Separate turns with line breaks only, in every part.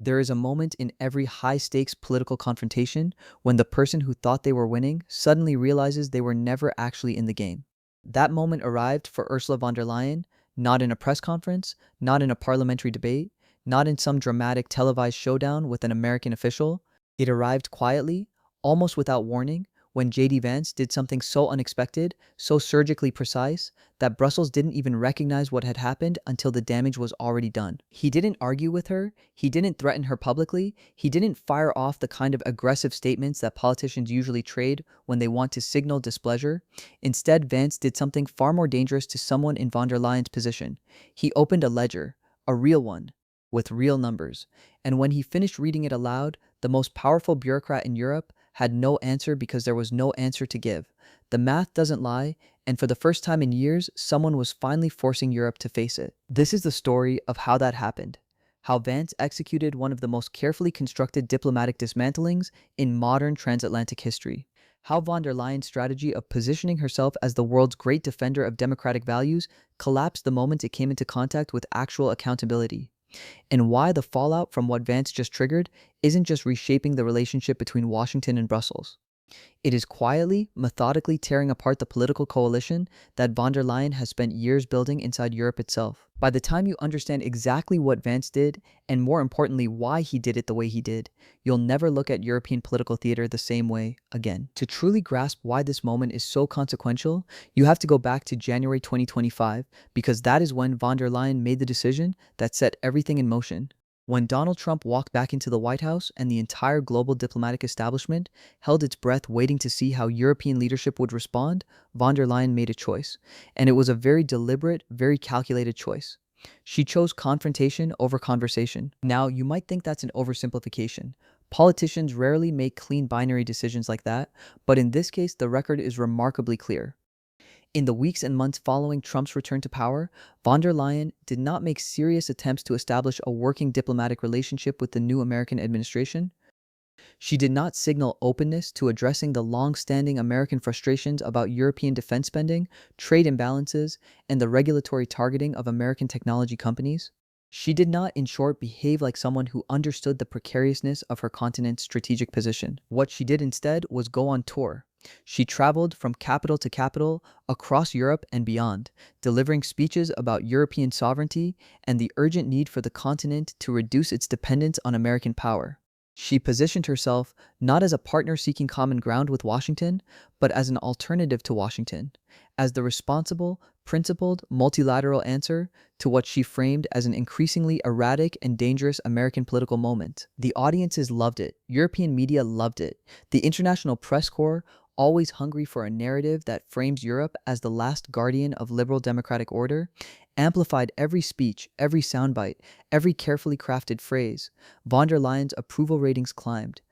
There is a moment in every high-stakes political confrontation when the person who thought they were winning suddenly realizes they were never actually in the game. That moment arrived for Ursula von der Leyen, not in a press conference, not in a parliamentary debate, not in some dramatic televised showdown with an American official. It arrived quietly, almost without warning, when JD Vance did something so unexpected, so surgically precise, that Brussels didn't even recognize what had happened until the damage was already done. He didn't argue with her, he didn't threaten her publicly, he didn't fire off the kind of aggressive statements that politicians usually trade when they want to signal displeasure. Instead, Vance did something far more dangerous to someone in von der Leyen's position. He opened a ledger, a real one, with real numbers. And when he finished reading it aloud, the most powerful bureaucrat in Europe had no answer because there was no answer to give. The math doesn't lie, and for the first time in years, someone was finally forcing Europe to face it. This is the story of how that happened. How Vance executed one of the most carefully constructed diplomatic dismantlings in modern transatlantic history. How von der Leyen's strategy of positioning herself as the world's great defender of democratic values collapsed the moment it came into contact with actual accountability. And why the fallout from what Vance just triggered isn't just reshaping the relationship between Washington and Brussels. It is quietly, methodically tearing apart the political coalition that von der Leyen has spent years building inside Europe itself. By the time you understand exactly what Vance did, and more importantly why he did it the way he did, you'll never look at European political theater the same way again. To truly grasp why this moment is so consequential, you have to go back to January 2025, because that is when von der Leyen made the decision that set everything in motion. When Donald Trump walked back into the White House and the entire global diplomatic establishment held its breath waiting to see how European leadership would respond, von der Leyen made a choice. And it was a very deliberate, very calculated choice. She chose confrontation over conversation. Now, you might think that's an oversimplification. Politicians rarely make clean binary decisions like that, but in this case, the record is remarkably clear. In the weeks and months following Trump's return to power, von der Leyen did not make serious attempts to establish a working diplomatic relationship with the new American administration. She did not signal openness to addressing the long-standing American frustrations about European defense spending, trade imbalances, and the regulatory targeting of American technology companies. She did not, in short, behave like someone who understood the precariousness of her continent's strategic position. What she did instead was go on tour. She traveled from capital to capital across Europe and beyond, delivering speeches about European sovereignty and the urgent need for the continent to reduce its dependence on American power. She positioned herself not as a partner seeking common ground with Washington, but as an alternative to Washington, as the responsible, principled, multilateral answer to what she framed as an increasingly erratic and dangerous American political moment. The audiences loved it. European media loved it. The international press corps, always hungry for a narrative that frames Europe as the last guardian of liberal democratic order, amplified every speech, every soundbite, every carefully crafted phrase. Von der Leyen's approval ratings climbed.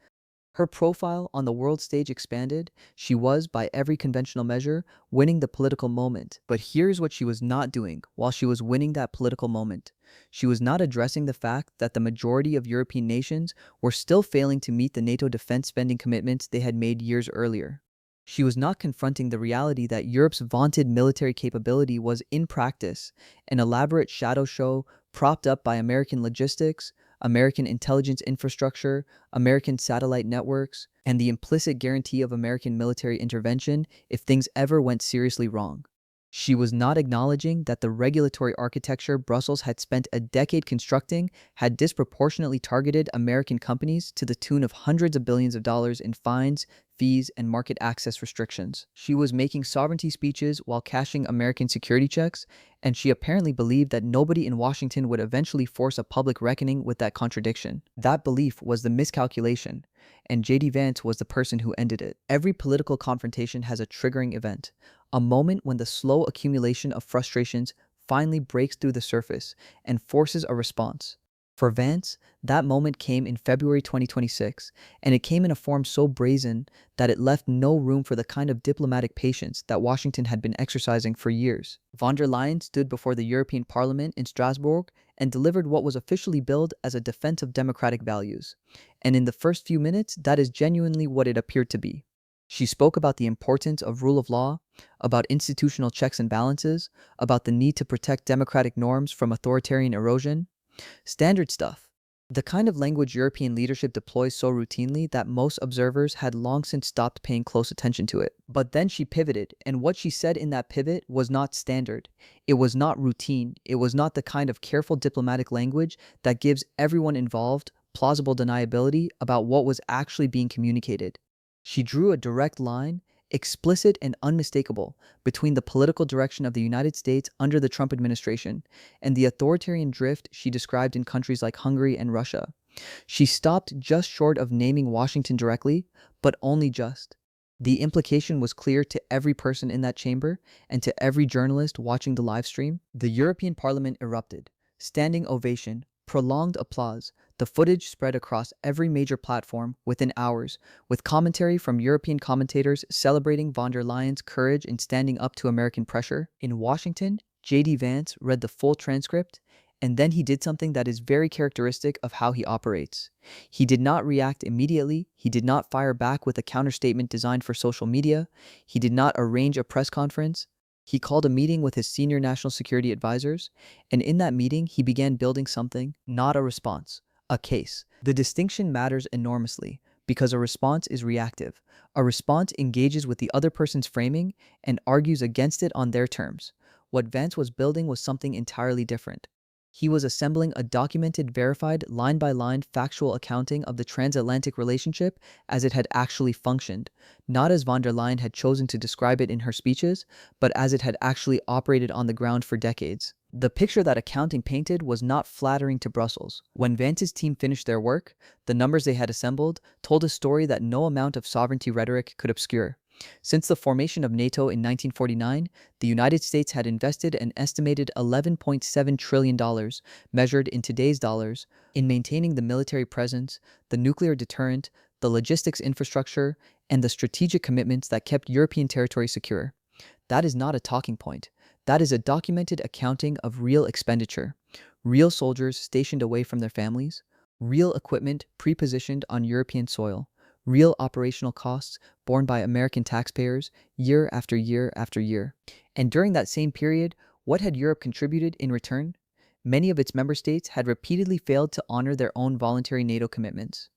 Her profile on the world stage expanded. She was, by every conventional measure, winning the political moment. But here's what she was not doing while she was winning that political moment. She was not addressing the fact that the majority of European nations were still failing to meet the NATO defense spending commitments they had made years earlier. She was not confronting the reality that Europe's vaunted military capability was, in practice, an elaborate shadow show propped up by American logistics, American intelligence infrastructure, American satellite networks, and the implicit guarantee of American military intervention if things ever went seriously wrong. She was not acknowledging that the regulatory architecture Brussels had spent a decade constructing had disproportionately targeted American companies to the tune of hundreds of billions of dollars in fines, fees, and market access restrictions. She was making sovereignty speeches while cashing American security checks, and she apparently believed that nobody in Washington would eventually force a public reckoning with that contradiction. That belief was the miscalculation, and JD Vance was the person who ended it. Every political confrontation has a triggering event, a moment when the slow accumulation of frustrations finally breaks through the surface and forces a response. For Vance, that moment came in February 2026, and it came in a form so brazen that it left no room for the kind of diplomatic patience that Washington had been exercising for years. Von der Leyen stood before the European Parliament in Strasbourg and delivered what was officially billed as a defense of democratic values. And in the first few minutes, that is genuinely what it appeared to be. She spoke about the importance of rule of law, about institutional checks and balances, about the need to protect democratic norms from authoritarian erosion. Standard stuff. The kind of language European leadership deploys so routinely that most observers had long since stopped paying close attention to it. But then she pivoted, and what she said in that pivot was not standard. It was not routine. It was not the kind of careful diplomatic language that gives everyone involved plausible deniability about what was actually being communicated. She drew a direct line, explicit and unmistakable, between the political direction of the United States under the Trump administration and the authoritarian drift she described in countries like Hungary and Russia. She stopped just short of naming Washington directly, but only just. The implication was clear to every person in that chamber and to every journalist watching the live stream. The European Parliament erupted. Standing ovation, prolonged applause. The footage spread across every major platform within hours, with commentary from European commentators celebrating von der Leyen's courage in standing up to American pressure. In Washington, JD Vance read the full transcript, and then he did something that is very characteristic of how he operates. He did not react immediately. He did not fire back with a counterstatement designed for social media. He did not arrange a press conference. He called a meeting with his senior national security advisors, and in that meeting, he began building something, not a response, a case. The distinction matters enormously because a response is reactive. A response engages with the other person's framing and argues against it on their terms. What Vance was building was something entirely different. He was assembling a documented, verified, line-by-line factual accounting of the transatlantic relationship as it had actually functioned, not as von der Leyen had chosen to describe it in her speeches, but as it had actually operated on the ground for decades. The picture that accounting painted was not flattering to Brussels. When Vance's team finished their work, the numbers they had assembled told a story that no amount of sovereignty rhetoric could obscure. Since the formation of NATO in 1949, the United States had invested an estimated $11.7 trillion, measured in today's dollars, in maintaining the military presence, the nuclear deterrent, the logistics infrastructure, and the strategic commitments that kept European territory secure. That is not a talking point. That is a documented accounting of real expenditure. Real soldiers stationed away from their families, real equipment pre-positioned on European soil, real operational costs borne by American taxpayers year after year after year. And during that same period, what had Europe contributed in return? Many of its member states had repeatedly failed to honor their own voluntary NATO commitments.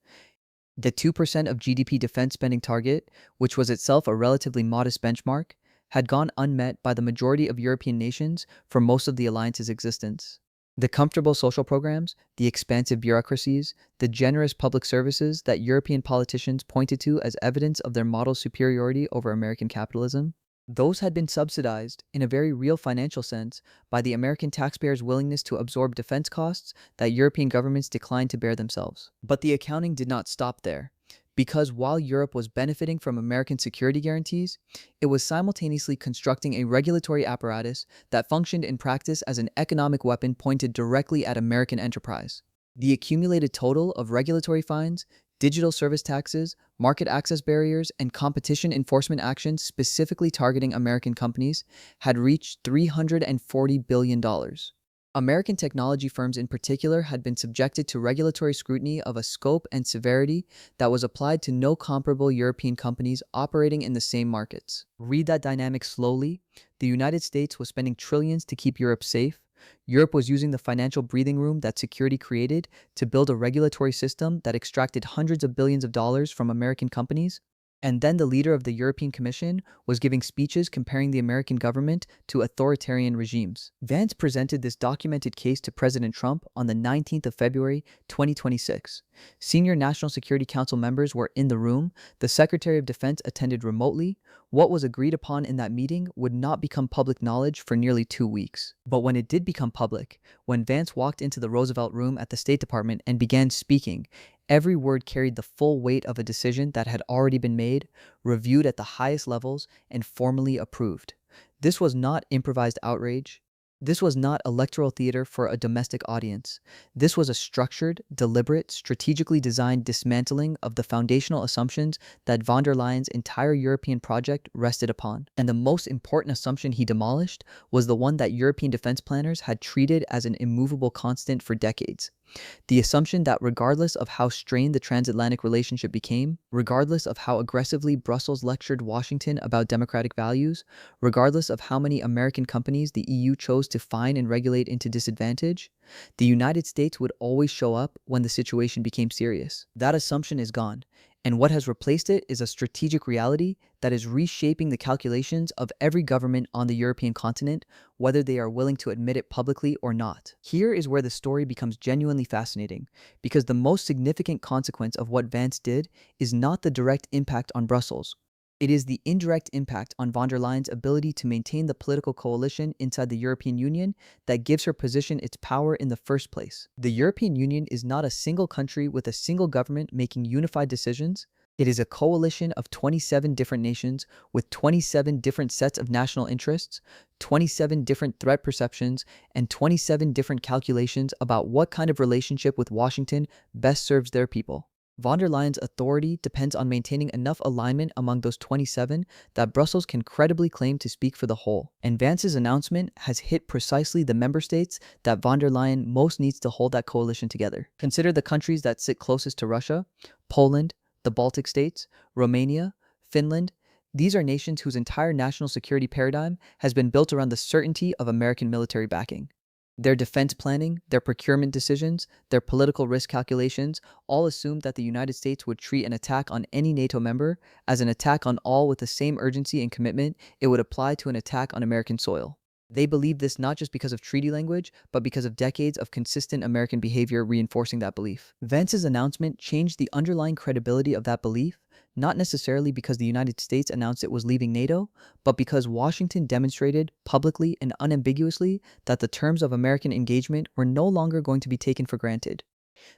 The 2% of GDP defense spending target, which was itself a relatively modest benchmark, had gone unmet by the majority of European nations for most of the alliance's existence. The comfortable social programs, the expansive bureaucracies, the generous public services that European politicians pointed to as evidence of their model superiority over American capitalism, those had been subsidized, in a very real financial sense, by the American taxpayers' willingness to absorb defense costs that European governments declined to bear themselves. But the accounting did not stop there. Because while Europe was benefiting from American security guarantees, it was simultaneously constructing a regulatory apparatus that functioned in practice as an economic weapon pointed directly at American enterprise. The accumulated total of regulatory fines, digital service taxes, market access barriers, and competition enforcement actions specifically targeting American companies had reached $340 billion. American technology firms in particular had been subjected to regulatory scrutiny of a scope and severity that was applied to no comparable European companies operating in the same markets. Read that dynamic slowly. The United States was spending trillions to keep Europe safe. Europe was using the financial breathing room that security created to build a regulatory system that extracted hundreds of billions of dollars from American companies. And then the leader of the European Commission was giving speeches comparing the American government to authoritarian regimes. Vance presented this documented case to President Trump on the 19th of February, 2026. Senior National Security Council members were in the room. The Secretary of Defense attended remotely. What was agreed upon in that meeting would not become public knowledge for nearly 2 weeks. But when it did become public, when Vance walked into the Roosevelt Room at the State Department and began speaking, every word carried the full weight of a decision that had already been made, reviewed at the highest levels, and formally approved. This was not improvised outrage. This was not electoral theater for a domestic audience. This was a structured, deliberate, strategically designed dismantling of the foundational assumptions that von der Leyen's entire European project rested upon. And the most important assumption he demolished was the one that European defense planners had treated as an immovable constant for decades. The assumption that regardless of how strained the transatlantic relationship became, regardless of how aggressively Brussels lectured Washington about democratic values, regardless of how many American companies the EU chose to fine and regulate into disadvantage, The United States would always show up when the situation became serious. That assumption is gone, and what has replaced it is a strategic reality that is reshaping the calculations of every government on the European continent, whether they are willing to admit it publicly or not. Here is where the story becomes genuinely fascinating, because the most significant consequence of what Vance did is not the direct impact on Brussels. It is the indirect impact on von der Leyen's ability to maintain the political coalition inside the European Union that gives her position its power in the first place. The European Union is not a single country with a single government making unified decisions. It is a coalition of 27 different nations with 27 different sets of national interests, 27 different threat perceptions, and 27 different calculations about what kind of relationship with Washington best serves their people. Von der Leyen's authority depends on maintaining enough alignment among those 27 that Brussels can credibly claim to speak for the whole. And Vance's announcement has hit precisely the member states that von der Leyen most needs to hold that coalition together. Consider the countries that sit closest to Russia: Poland, the Baltic states, Romania, Finland. These are nations whose entire national security paradigm has been built around the certainty of American military backing. Their defense planning, their procurement decisions, their political risk calculations all assumed that the United States would treat an attack on any NATO member as an attack on all with the same urgency and commitment it would apply to an attack on American soil. They believed this not just because of treaty language, but because of decades of consistent American behavior reinforcing that belief. Vance's announcement changed the underlying credibility of that belief, not necessarily because the United States announced it was leaving NATO, but because Washington demonstrated publicly and unambiguously that the terms of American engagement were no longer going to be taken for granted.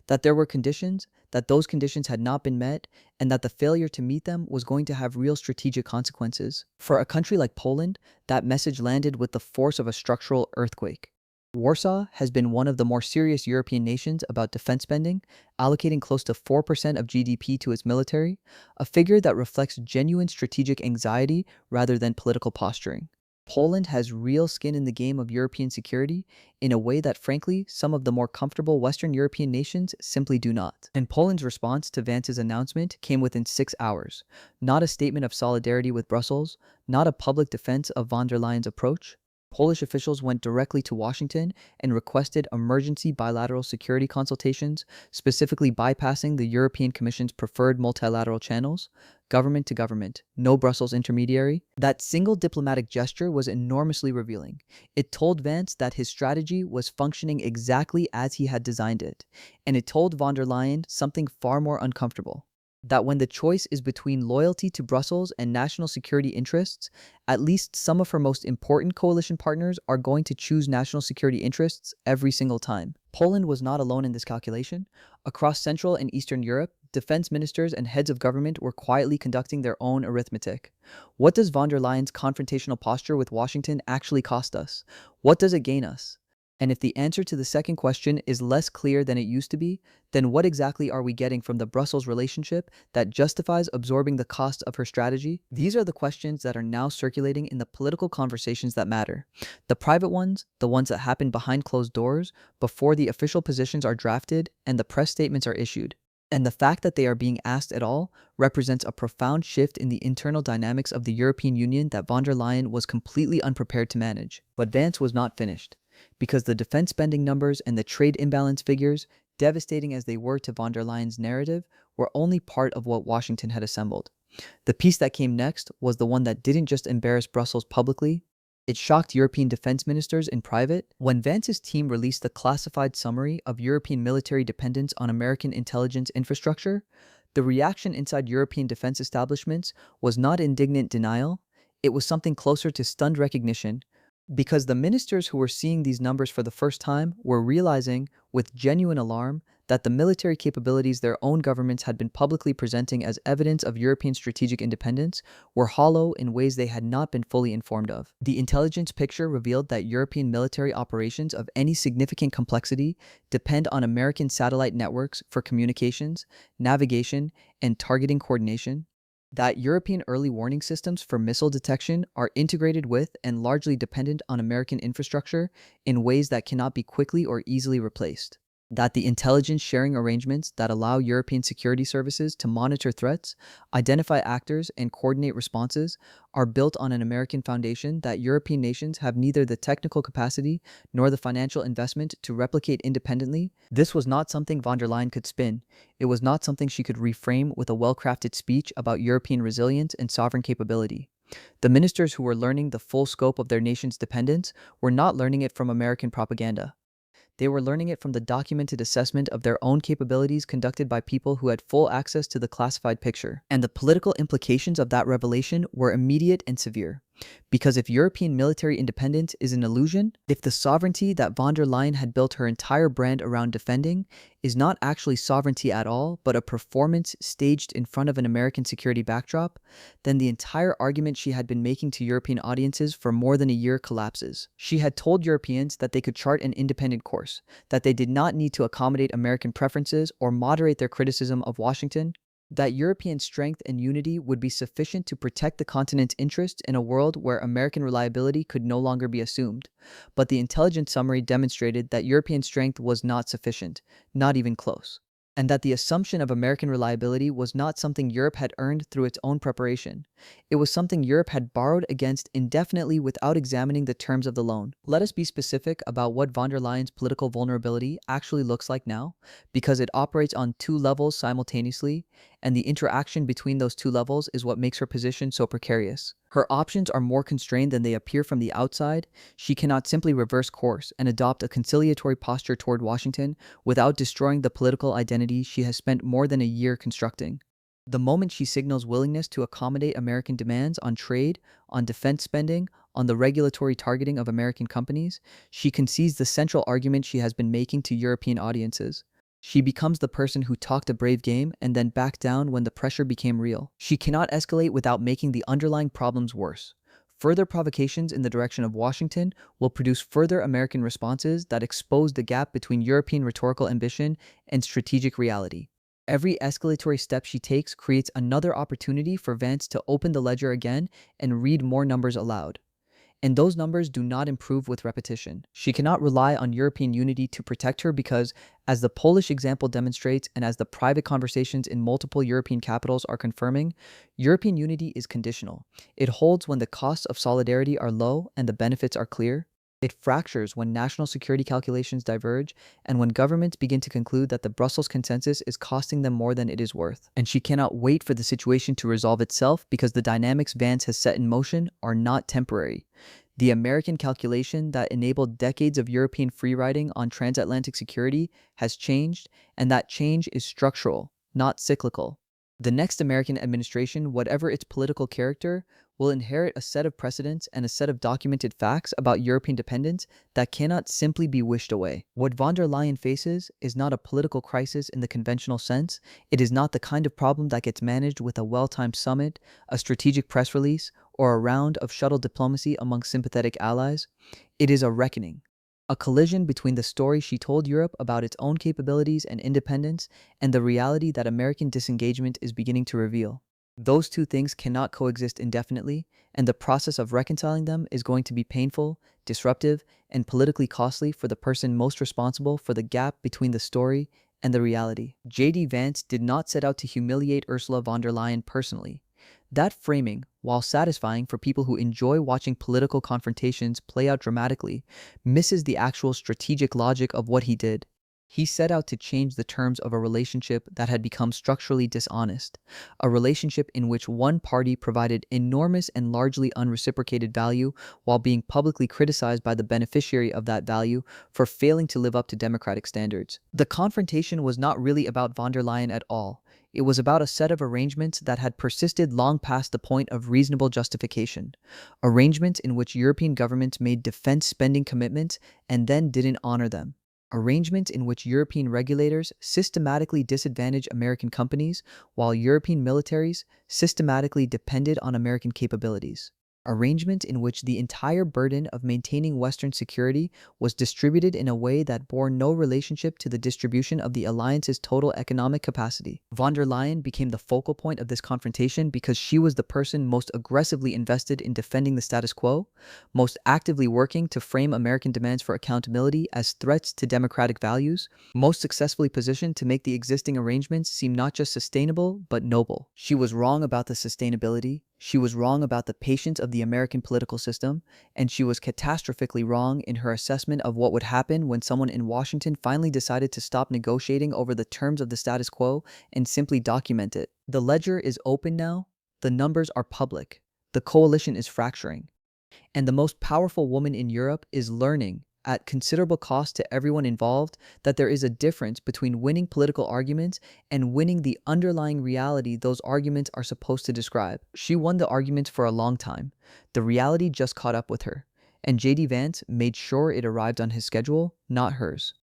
That there were conditions, that those conditions had not been met, and that the failure to meet them was going to have real strategic consequences. For a country like Poland, that message landed with the force of a structural earthquake. Warsaw has been one of the more serious European nations about defense spending, allocating close to 4% of GDP to its military, a figure that reflects genuine strategic anxiety rather than political posturing. Poland has real skin in the game of European security in a way that, frankly, some of the more comfortable Western European nations simply do not. And Poland's response to Vance's announcement came within 6 hours. Not a statement of solidarity with Brussels, not a public defense of von der Leyen's approach. Polish officials went directly to Washington and requested emergency bilateral security consultations, specifically bypassing the European Commission's preferred multilateral channels, government to government, no Brussels intermediary. That single diplomatic gesture was enormously revealing. It told Vance that his strategy was functioning exactly as he had designed it, and it told von der Leyen something far more uncomfortable: that when the choice is between loyalty to Brussels and national security interests, at least some of her most important coalition partners are going to choose national security interests every single time. Poland was not alone in this calculation. Across Central and Eastern Europe, defense ministers and heads of government were quietly conducting their own arithmetic. What does von der Leyen's confrontational posture with Washington actually cost us? What does it gain us? And if the answer to the second question is less clear than it used to be, then what exactly are we getting from the Brussels relationship that justifies absorbing the cost of her strategy? These are the questions that are now circulating in the political conversations that matter. The private ones, the ones that happen behind closed doors, before the official positions are drafted and the press statements are issued. And the fact that they are being asked at all represents a profound shift in the internal dynamics of the European Union that von der Leyen was completely unprepared to manage. But Vance was not finished, because the defense spending numbers and the trade imbalance figures, devastating as they were to von der Leyen's narrative, were only part of what Washington had assembled. The piece that came next was the one that didn't just embarrass Brussels publicly, it shocked European defense ministers in private. When Vance's team released the classified summary of European military dependence on American intelligence infrastructure, the reaction inside European defense establishments was not indignant denial, it was something closer to stunned recognition, because the ministers who were seeing these numbers for the first time were realizing, with genuine alarm, that the military capabilities their own governments had been publicly presenting as evidence of European strategic independence were hollow in ways they had not been fully informed of. The intelligence picture revealed that European military operations of any significant complexity depend on American satellite networks for communications, navigation, and targeting coordination. That European early warning systems for missile detection are integrated with and largely dependent on American infrastructure in ways that cannot be quickly or easily replaced. that the intelligence sharing arrangements that allow European security services to monitor threats, identify actors, and coordinate responses are built on an American foundation that European nations have neither the technical capacity nor the financial investment to replicate independently. This was not something von der Leyen could spin. It was not something she could reframe with a well-crafted speech about European resilience and sovereign capability. The ministers who were learning the full scope of their nation's dependence were not learning it from American propaganda. They were learning it from the documented assessment of their own capabilities conducted by people who had full access to the classified picture. And the political implications of that revelation were immediate and severe. Because if European military independence is an illusion, if the sovereignty that von der Leyen had built her entire brand around defending is not actually sovereignty at all, but a performance staged in front of an American security backdrop, then the entire argument she had been making to European audiences for more than a year collapses. She had told Europeans that they could chart an independent course, that they did not need to accommodate American preferences or moderate their criticism of Washington, that European strength and unity would be sufficient to protect the continent's interests in a world where American reliability could no longer be assumed. But the intelligence summary demonstrated that European strength was not sufficient, not even close, and that the assumption of American reliability was not something Europe had earned through its own preparation. It was something Europe had borrowed against indefinitely without examining the terms of the loan. Let us be specific about what von der Leyen's political vulnerability actually looks like now, because it operates on two levels simultaneously, and the interaction between those two levels is what makes her position so precarious. Her options are more constrained than they appear from the outside. She cannot simply reverse course and adopt a conciliatory posture toward Washington without destroying the political identity she has spent more than a year constructing. The moment she signals willingness to accommodate American demands on trade, on defense spending, on the regulatory targeting of American companies, she concedes the central argument she has been making to European audiences. She becomes the person who talked a brave game and then backed down when the pressure became real. She cannot escalate without making the underlying problems worse. Further provocations in the direction of Washington will produce further American responses that expose the gap between European rhetorical ambition and strategic reality. Every escalatory step she takes creates another opportunity for Vance to open the ledger again and read more numbers aloud. And those numbers do not improve with repetition. She cannot rely on European unity to protect her because, as the Polish example demonstrates and as the private conversations in multiple European capitals are confirming, European unity is conditional. It holds when the costs of solidarity are low and the benefits are clear. It fractures when national security calculations diverge and when governments begin to conclude that the Brussels consensus is costing them more than it is worth. And she cannot wait for the situation to resolve itself because the dynamics Vance has set in motion are not temporary. The American calculation that enabled decades of European free-riding on transatlantic security has changed, and that change is structural, not cyclical. The next American administration, whatever its political character, will inherit a set of precedents and a set of documented facts about European dependence that cannot simply be wished away. What von der Leyen faces is not a political crisis in the conventional sense. It is not the kind of problem that gets managed with a well-timed summit, a strategic press release, or a round of shuttle diplomacy among sympathetic allies. It is a reckoning. A collision between the story she told Europe about its own capabilities and independence and the reality that American disengagement is beginning to reveal. Those two things cannot coexist indefinitely, and the process of reconciling them is going to be painful, disruptive, and politically costly for the person most responsible for the gap between the story and the reality. JD Vance did not set out to humiliate Ursula von der Leyen personally. That framing, while satisfying for people who enjoy watching political confrontations play out dramatically, misses the actual strategic logic of what he did. He set out to change the terms of a relationship that had become structurally dishonest, a relationship in which one party provided enormous and largely unreciprocated value while being publicly criticized by the beneficiary of that value for failing to live up to democratic standards. The confrontation was not really about von der Leyen at all. It was about a set of arrangements that had persisted long past the point of reasonable justification, arrangements in which European governments made defense spending commitments and then didn't honor them. Arrangements in which European regulators systematically disadvantaged American companies while European militaries systematically depended on American capabilities. Arrangement in which the entire burden of maintaining Western security was distributed in a way that bore no relationship to the distribution of the alliance's total economic capacity. Von der Leyen became the focal point of this confrontation because she was the person most aggressively invested in defending the status quo, most actively working to frame American demands for accountability as threats to democratic values, most successfully positioned to make the existing arrangements seem not just sustainable, but noble. She was wrong about the sustainability, she was wrong about the patience of the American political system, and she was catastrophically wrong in her assessment of what would happen when someone in Washington finally decided to stop negotiating over the terms of the status quo and simply document it. The ledger is open now, the numbers are public, the coalition is fracturing, and the most powerful woman in Europe is learning, at considerable cost to everyone involved, that there is a difference between winning political arguments and winning the underlying reality those arguments are supposed to describe. She won the arguments for a long time. The reality just caught up with her, and JD Vance made sure it arrived on his schedule, not hers.